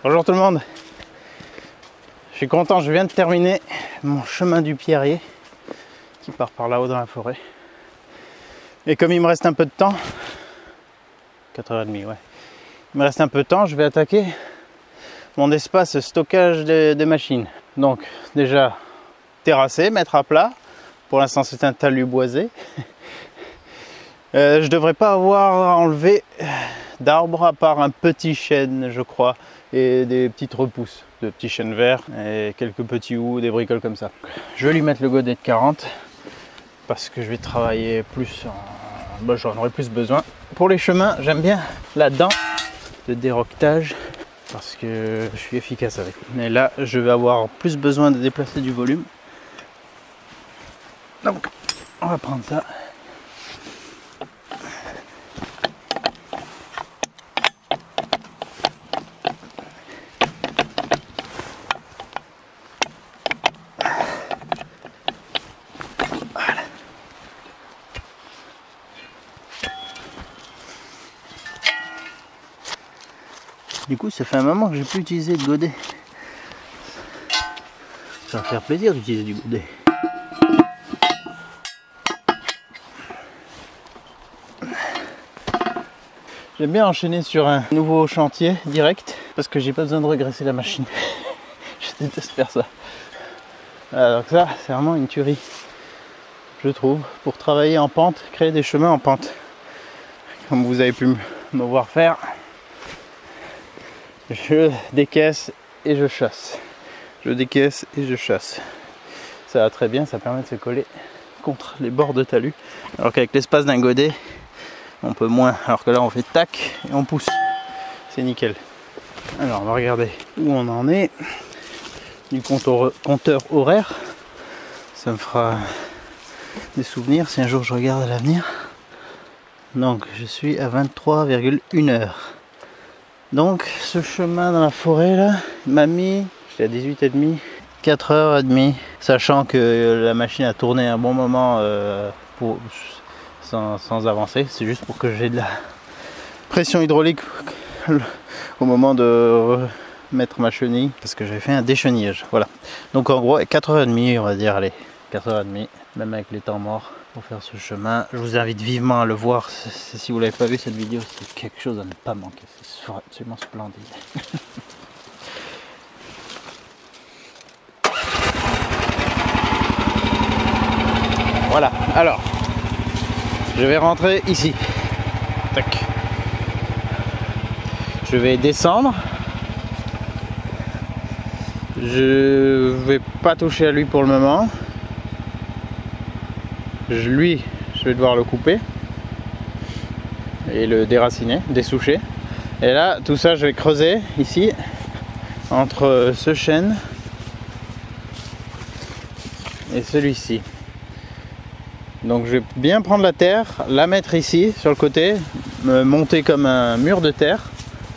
Bonjour tout le monde. Je suis content, je viens de terminer mon chemin du Pierrier qui part par là-haut dans la forêt. Et comme il me reste un peu de temps, 4h30, ouais. Il me reste un peu de temps, je vais attaquer mon espace stockage des machines. Donc déjà terrasser, mettre à plat. Pour l'instant c'est un talus boisé. Je devrais pas avoir enlevé d'arbres à part un petit chêne, je crois, et des petites repousses de petits chênes verts et quelques petits houes, des bricoles comme ça. Je vais lui mettre le godet de 40 parce que je vais travailler plus j'en aurai plus besoin. Pour les chemins, j'aime bien la dent de déroquetage parce que je suis efficace avec. Mais là, je vais avoir plus besoin de déplacer du volume. Donc, on va prendre ça. Du coup, ça fait un moment que j'ai plus utilisé de godet. Ça va faire plaisir d'utiliser du godet. J'aime bien enchaîner sur un nouveau chantier direct parce que j'ai pas besoin de regresser la machine. Je déteste faire ça. Alors ça, c'est vraiment une tuerie, je trouve, pour travailler en pente, créer des chemins en pente. Comme vous avez pu me voir faire. Je décaisse et je chasse. Je décaisse et je chasse. Ça va très bien, ça permet de se coller contre les bords de talus. Alors qu'avec l'espace d'un godet, on peut moins. Alors que là, on fait tac et on pousse. C'est nickel. Alors, on va regarder où on en est. Du compteur horaire. Ça me fera des souvenirs si un jour je regarde à l'avenir. Donc, je suis à 23,1 heures. Donc ce chemin dans la forêt là m'a mis, j'étais à 18h30, 4h30, sachant que la machine a tourné un bon moment sans avancer. C'est juste pour que j'ai de la pression hydraulique au moment de mettre ma chenille, parce que j'avais fait un déchenillage. Voilà. Donc en gros 4h30 on va dire, allez, 4h30, même avec les temps morts. Pour faire ce chemin, je vous invite vivement à le voir. Si vous l'avez pas vu cette vidéo, c'est quelque chose à ne pas manquer. C'est absolument splendide. Voilà. Alors, je vais rentrer ici. Tac. Je vais descendre. Je vais pas toucher à lui pour le moment. Je vais devoir le couper et le déraciner, dessoucher. Et là, tout ça, je vais creuser ici entre ce chêne et celui-ci. Donc, je vais bien prendre la terre, la mettre ici sur le côté, me monter comme un mur de terre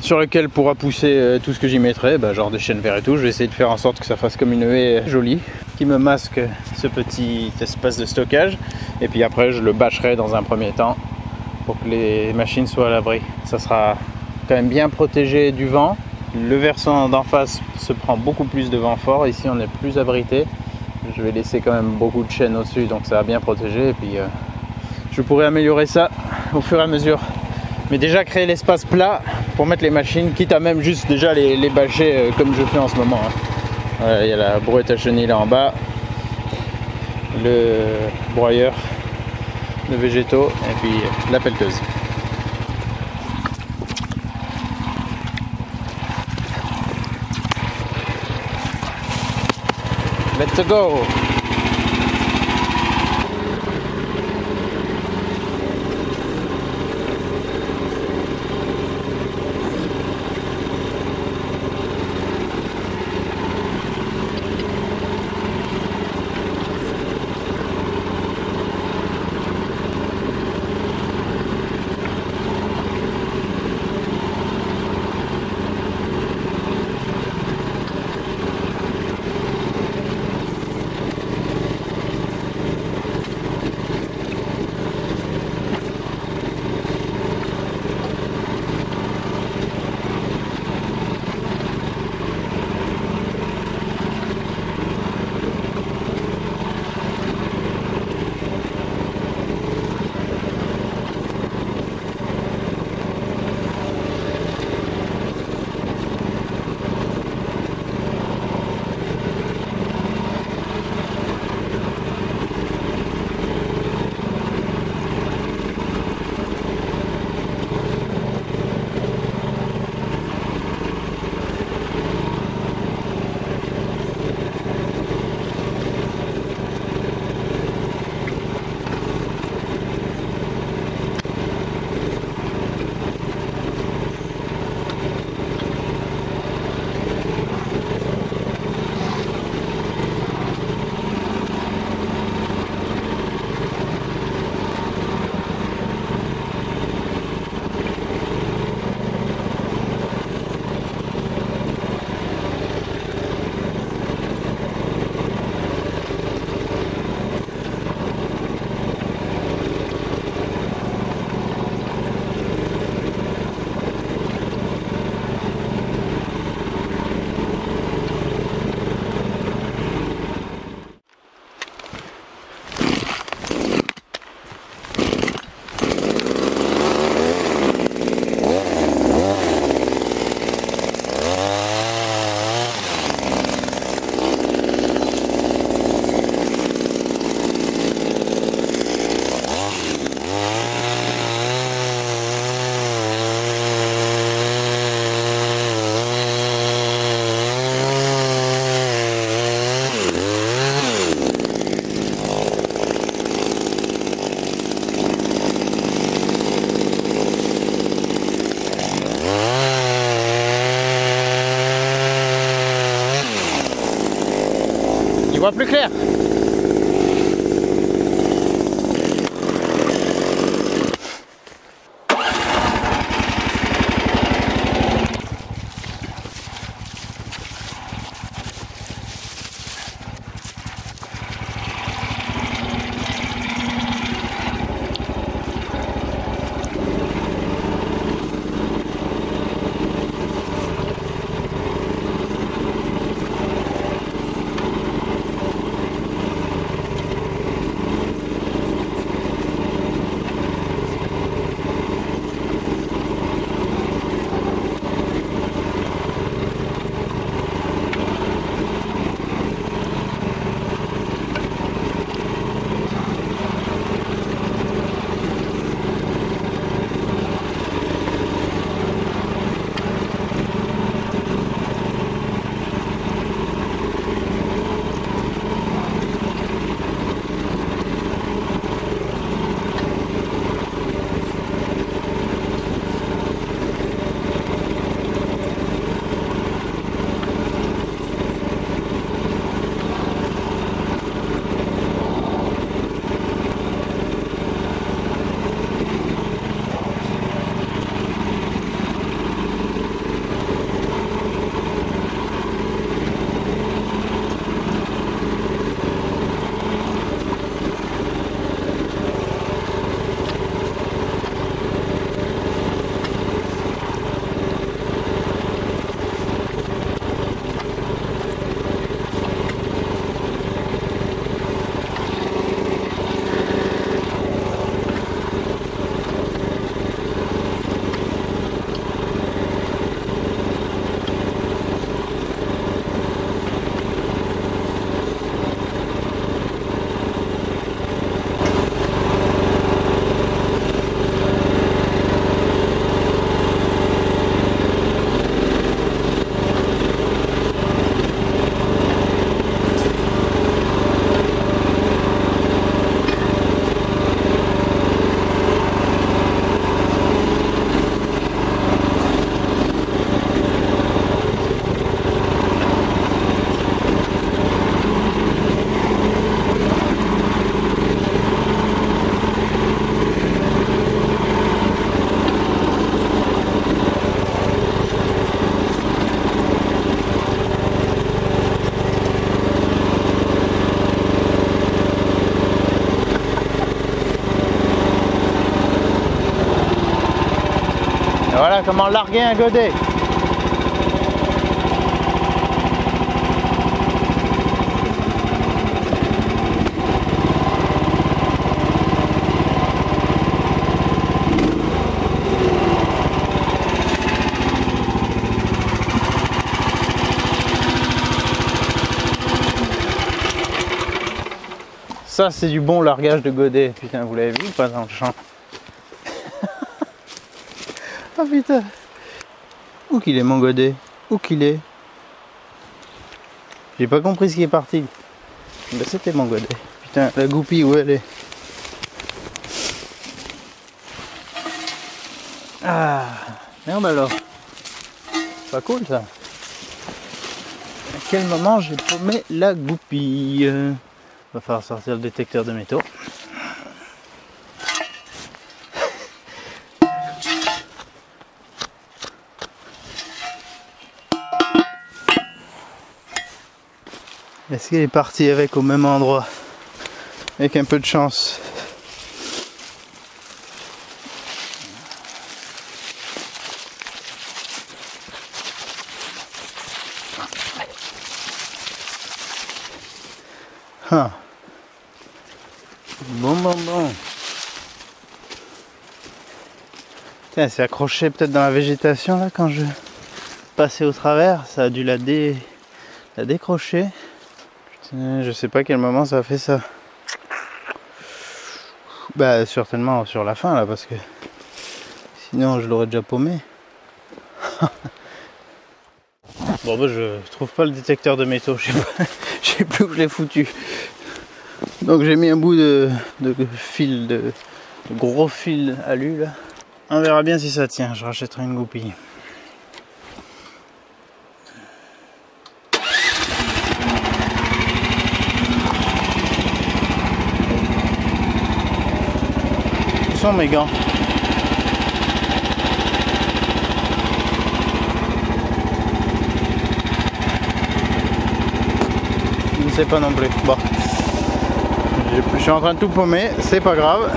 sur lequel pourra pousser tout ce que j'y mettrai, genre des chênes verts et tout. Je vais essayer de faire en sorte que ça fasse comme une haie jolie qui me masque ce petit espace de stockage, et puis après je le bâcherai dans un premier temps pour que les machines soient à l'abri. Ça sera quand même bien protégé du vent. Le versant d'en face se prend beaucoup plus de vent fort, ici on est plus abrité. Je vais laisser quand même beaucoup de chêne au-dessus, donc ça va bien protéger, et puis je pourrai améliorer ça au fur et à mesure. Mais déjà créer l'espace plat pour mettre les machines, quitte à même juste déjà les bâcher comme je fais en ce moment. Il y a la brouette à chenilles là en bas, le broyeur de végétaux et puis la pelleteuse. Let's go! vois plus clair. Voilà comment larguer un godet. Ça c'est du bon largage de godet. Putain, vous l'avez vu ou pas dans le champ? Oh putain. Où qu'il est mon godet? Où qu'il est? J'ai pas compris ce qui est parti. Ben, c'était mon godet. Putain, la goupille où elle est? Ah merde alors. C'est pas cool ça. À quel moment j'ai paumé la goupille? Va falloir sortir le détecteur de métaux. Est-ce qu'il est parti avec au même endroit? Avec un peu de chance. Ah. Bon. Tiens, c'est accroché peut-être dans la végétation là quand je passais au travers. Ça a dû la décrocher. Putain, je sais pas à quel moment ça a fait ça. Bah certainement sur la fin là parce que sinon je l'aurais déjà paumé. Bon bah je trouve pas le détecteur de métaux, je sais plus où je l'ai foutu. Donc j'ai mis un bout de fil, de gros fil alu là. On verra bien si ça tient, je rachèterai une goupille. sont mes gants? Je ne sais pas non plus. Bon. Je suis en train de tout paumer, c'est pas grave.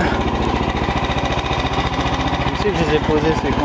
Je sais que je les ai posés, ces cons.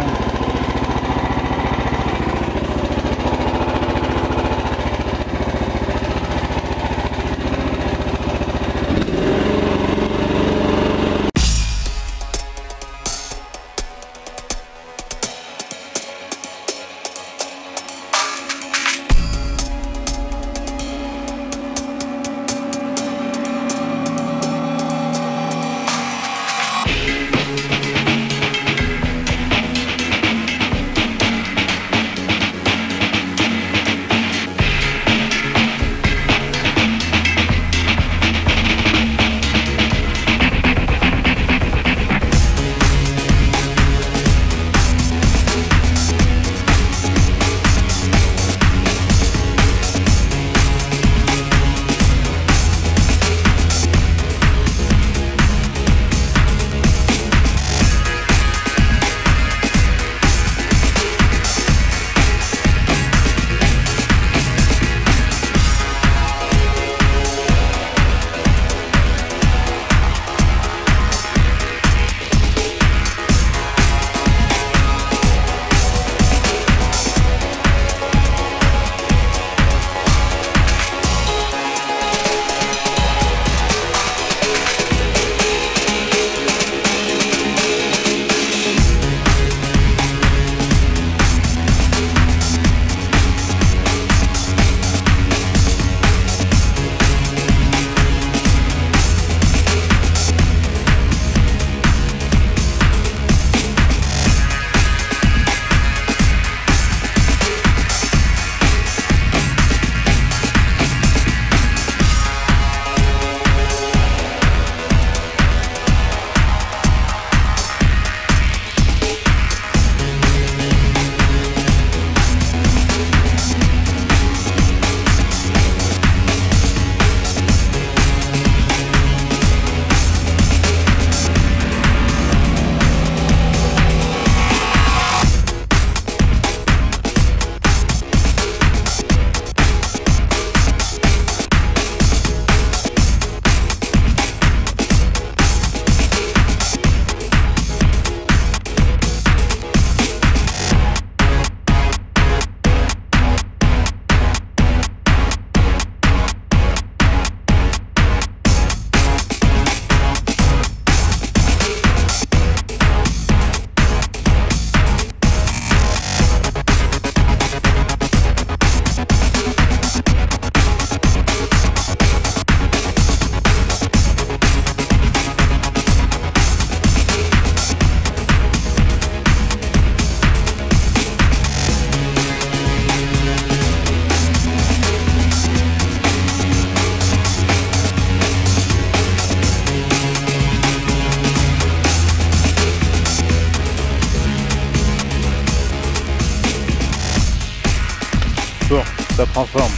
Bon, ça prend forme.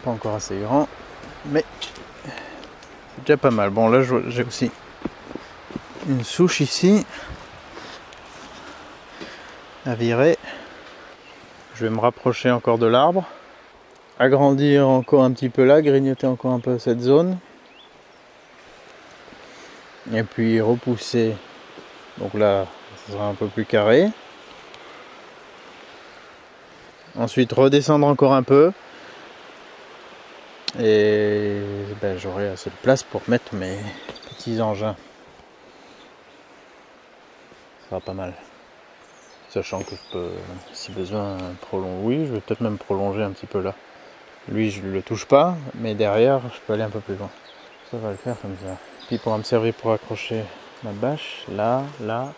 Pas encore assez grand, mais c'est déjà pas mal. Bon, là j'ai aussi une souche ici à virer. Je vais me rapprocher encore de l'arbre, agrandir encore un petit peu là, grignoter encore un peu cette zone. Et puis repousser, donc là ça sera un peu plus carré. Ensuite redescendre encore un peu et ben, j'aurai assez de place pour mettre mes petits engins. Ça sera pas mal, sachant que je peux, si besoin, prolonger. Oui, je vais peut-être même prolonger un petit peu là. Lui je le touche pas, mais derrière je peux aller un peu plus loin. Ça va le faire comme ça. Puis il pourra me servir pour accrocher ma bâche, là, là.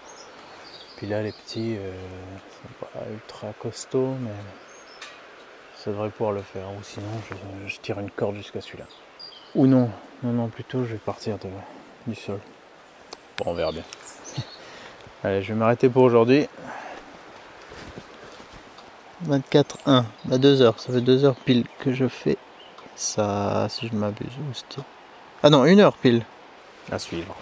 Puis là les petits, sont pas ultra costauds, mais ça devrait pouvoir le faire. Ou sinon je tire une corde jusqu'à celui-là. Ou non, non, plutôt je vais partir du sol. Bon, on verra bien. Allez, je vais m'arrêter pour aujourd'hui. 24,1. Bah 2 heures. Ça fait 2 heures pile que je fais ça, si je ne m'abuse. Ah non, 1 heure pile. À suivre.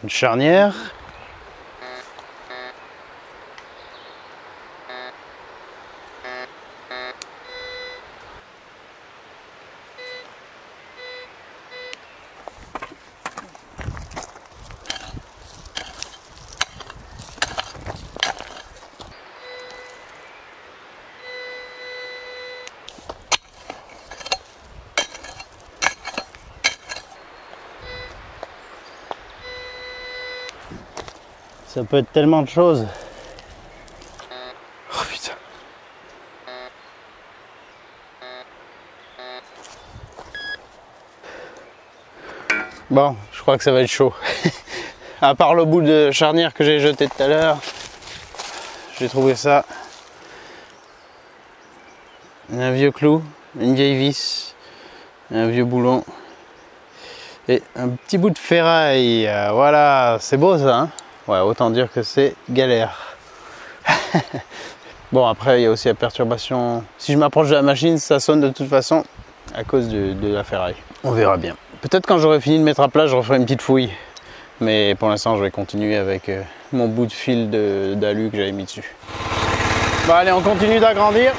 Une charnière. Ça peut être tellement de choses. Oh putain. Bon, je crois que ça va être chaud. À part le bout de charnière que j'ai jeté tout à l'heure, j'ai trouvé ça. Un vieux clou, une vieille vis, un vieux boulon et un petit bout de ferraille. Voilà, c'est beau ça, hein? Ouais, autant dire que c'est galère. Bon, après il y a aussi la perturbation. Si je m'approche de la machine, ça sonne de toute façon à cause de la ferraille. On verra bien. Peut-être quand j'aurai fini de mettre à plat, je referai une petite fouille. Mais pour l'instant, je vais continuer avec mon bout de fil d'alu que j'avais mis dessus. Bon, allez, on continue d'agrandir.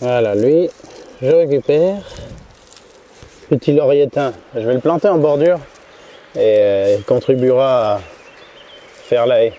Voilà, lui, je récupère. Petit laurier thym. Je vais le planter en bordure et il contribuera à faire la haie.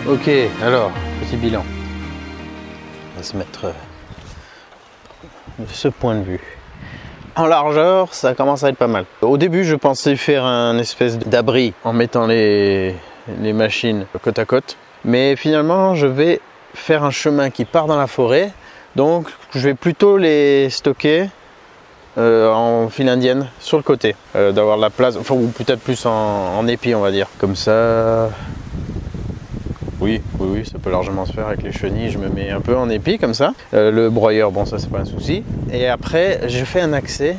Ok, alors, petit bilan. On va se mettre de ce point de vue. En largeur, ça commence à être pas mal. Au début, je pensais faire un espèce d'abri en mettant les machines côte à côte. Mais finalement, je vais faire un chemin qui part dans la forêt. Donc, je vais plutôt les stocker en file indienne sur le côté. D'avoir la place, enfin, ou peut-être plus en épi, on va dire. Comme ça... Oui, ça peut largement se faire avec les chenilles. Je me mets un peu en épi comme ça. Le broyeur, bon, ça c'est pas un souci. Et après, je fais un accès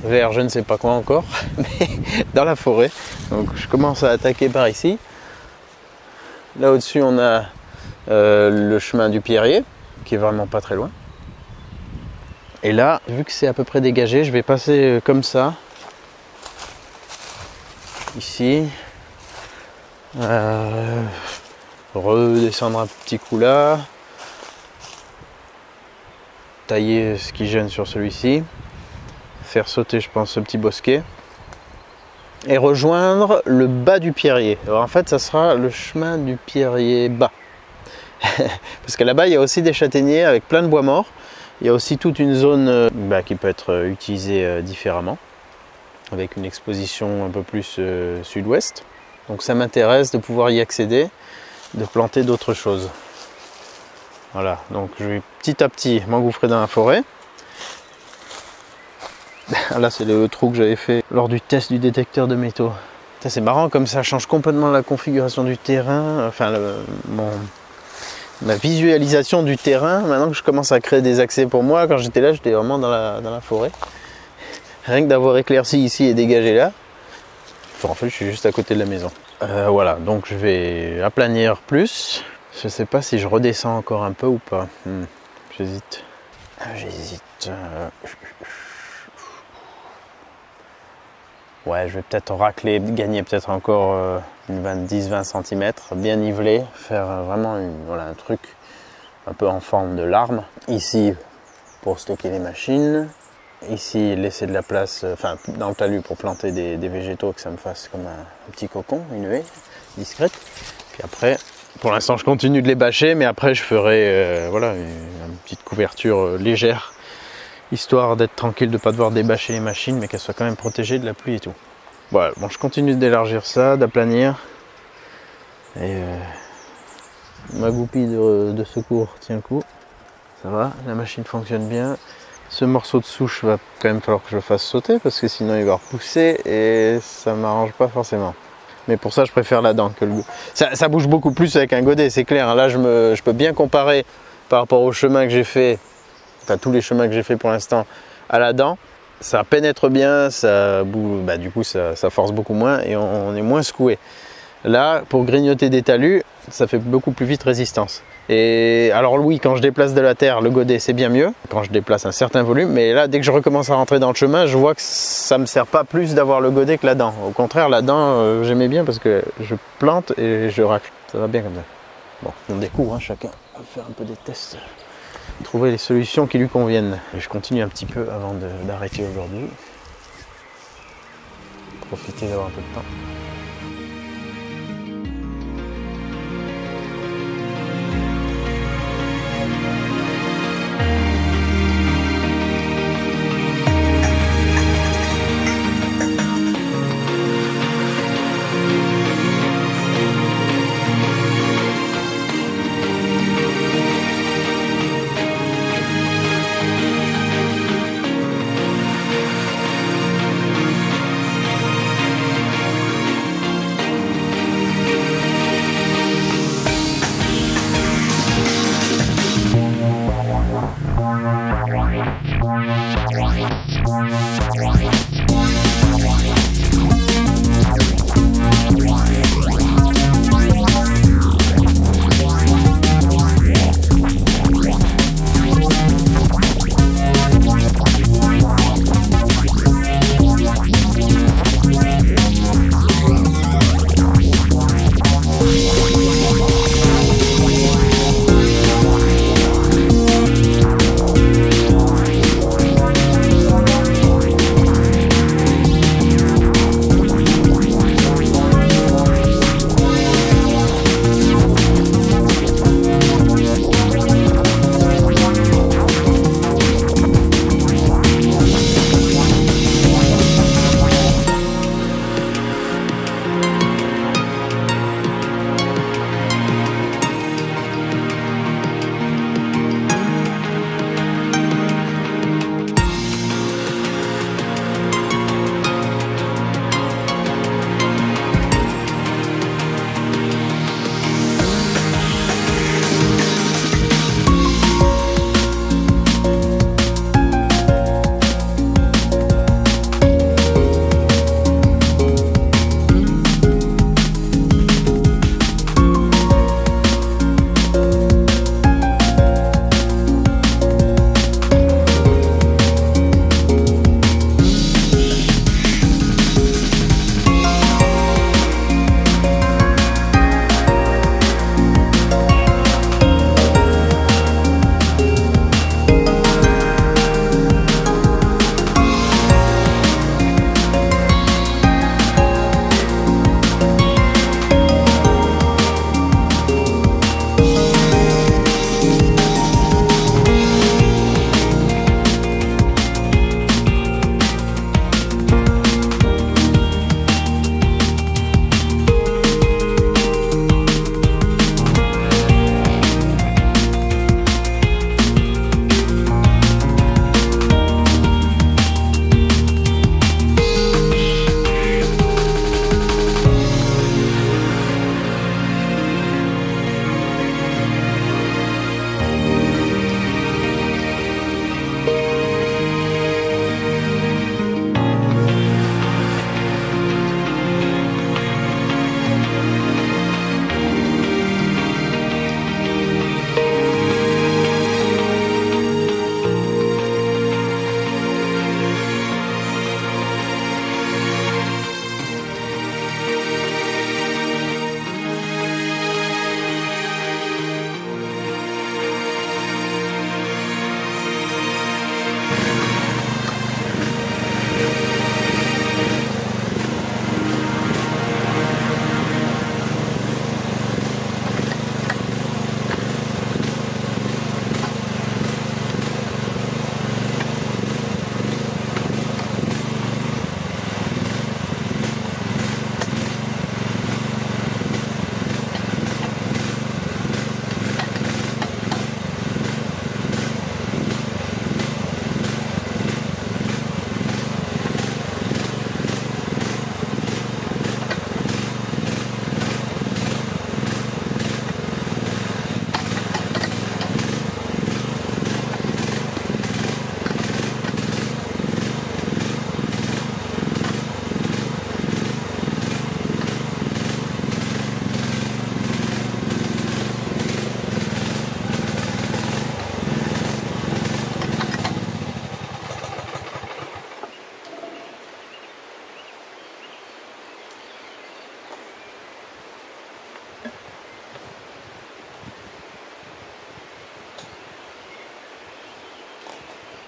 vers je ne sais pas quoi encore, mais dans la forêt. Donc je commence à attaquer par ici. Là au-dessus, on a le chemin du Pierrier, qui est vraiment pas très loin. Et là, vu que c'est à peu près dégagé, je vais passer comme ça. Ici. Redescendre un petit coup là, tailler ce qui gêne sur celui-ci, faire sauter je pense ce petit bosquet et rejoindre le bas du Pierrier. Alors en fait ça sera le chemin du Pierrier bas parce que là-bas il y a aussi des châtaigniers avec plein de bois morts. Il y a aussi toute une zone qui peut être utilisée différemment avec une exposition un peu plus sud-ouest. Donc ça m'intéresse de pouvoir y accéder, de planter d'autres choses. Voilà, donc je vais petit à petit m'engouffrer dans la forêt. Là c'est le trou que j'avais fait lors du test du détecteur de métaux. C'est marrant comme ça change complètement la configuration du terrain, enfin la visualisation du terrain. Maintenant que je commence à créer des accès pour moi, quand j'étais là j'étais vraiment dans la forêt. Rien que d'avoir éclairci ici et dégagé là. En fait je suis juste à côté de la maison. Voilà, donc je vais aplanir plus. Je sais pas si je redescends encore un peu ou pas. J'hésite. Ouais, je vais peut-être racler, gagner peut-être encore 10-20 cm, bien niveler, faire vraiment un truc un peu en forme de larme. Ici, pour stocker les machines. Ici, laisser de la place, dans le talus pour planter des végétaux, que ça me fasse comme un petit cocon, une haie discrète. Puis après, pour l'instant, je continue de les bâcher, mais après, je ferai une petite couverture légère, histoire d'être tranquille, de ne pas devoir débâcher les machines, mais qu'elles soient quand même protégées de la pluie et tout. Voilà, bon, je continue d'élargir ça, d'aplanir. Et ma goupille de secours tient le coup. Ça va, la machine fonctionne bien. Ce morceau de souche va quand même falloir que je le fasse sauter parce que sinon il va repousser et ça m'arrange pas forcément. Mais pour ça je préfère la dent que le... Ça bouge beaucoup plus avec un godet, c'est clair. Là je peux bien comparer par rapport au chemin que j'ai fait, enfin tous les chemins que j'ai fait pour l'instant à la dent. Ça pénètre bien, ça bouge, du coup ça force beaucoup moins et on est moins secoué. Là, pour grignoter des talus, ça fait beaucoup plus vite résistance. Et alors oui, quand je déplace de la terre, le godet c'est bien mieux, quand je déplace un certain volume, mais là, dès que je recommence à rentrer dans le chemin, je vois que ça ne me sert pas plus d'avoir le godet que la dent. Au contraire, la dent, j'aimais bien parce que je plante et je racle. Ça va bien comme ça. Bon, on découvre, chacun va faire un peu des tests, trouver les solutions qui lui conviennent. Et je continue un petit peu avant d'arrêter aujourd'hui. Profiter d'avoir un peu de temps.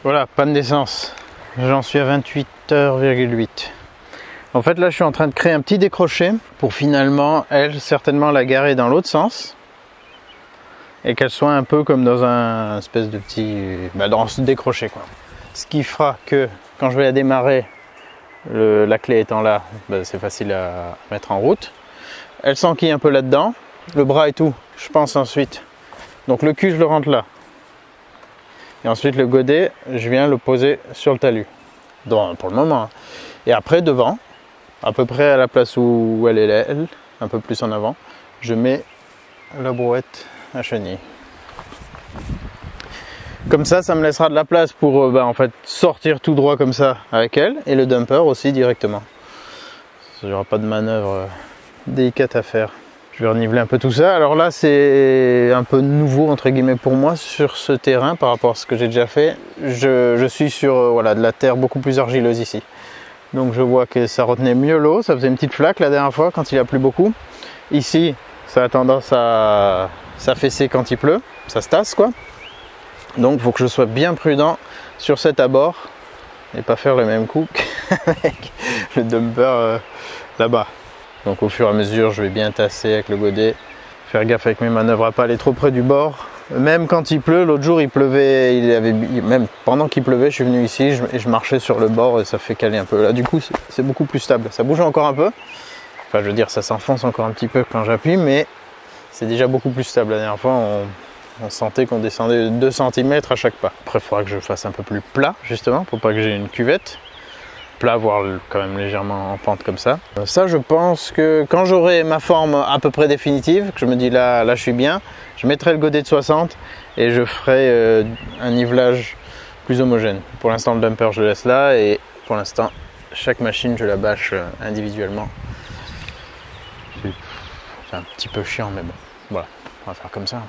Voilà, panne d'essence. J'en suis à 28h,8. En fait là je suis en train de créer un petit décroché pour finalement, elle, certainement la garer dans l'autre sens. Et qu'elle soit un peu comme dans un espèce de petit... dans ce décroché quoi. Ce qui fera que quand je vais la démarrer, la clé étant là, c'est facile à mettre en route. Elle s'enquille un peu là-dedans. Le bras et tout, je pense ensuite. Donc le cul je le rentre là. Et ensuite le godet, je viens le poser sur le talus. Donc, pour le moment. Et après devant, à peu près à la place où elle est elle, un peu plus en avant, je mets la brouette à chenille. Comme ça, ça me laissera de la place pour en fait sortir tout droit comme ça avec elle et le dumper aussi directement. Il n'y aura pas de manœuvre délicate à faire. Je vais reniveler un peu tout ça. Alors là, c'est un peu nouveau entre guillemets pour moi sur ce terrain par rapport à ce que j'ai déjà fait. Je suis sur de la terre beaucoup plus argileuse ici. Donc je vois que ça retenait mieux l'eau. Ça faisait une petite flaque la dernière fois quand il a plu beaucoup. Ici, ça a tendance à s'affaisser quand il pleut. Ça se tasse quoi. Donc il faut que je sois bien prudent sur cet abord et pas faire le même coup qu'avec le dumper là-bas. Donc au fur et à mesure, je vais bien tasser avec le godet, faire gaffe avec mes manœuvres à pas aller trop près du bord. Même quand il pleut, l'autre jour il pleuvait, même pendant qu'il pleuvait, je suis venu ici et je marchais sur le bord et ça fait caler un peu. Là du coup, c'est beaucoup plus stable. Ça bouge encore un peu. Enfin, je veux dire, ça s'enfonce encore un petit peu quand j'appuie, mais c'est déjà beaucoup plus stable. La dernière fois, on sentait qu'on descendait de 2 cm à chaque pas. Après, il faudra que je fasse un peu plus plat, justement, pour pas que j'ai une cuvette. Plat, voire quand même légèrement en pente comme ça. Ça, je pense que quand j'aurai ma forme à peu près définitive, que je me dis là je suis bien, je mettrai le godet de 60 et je ferai un nivelage plus homogène. Pour l'instant, le dumper, je le laisse là et pour l'instant, chaque machine, je la bâche individuellement. C'est un petit peu chiant, mais bon, voilà, on va faire comme ça.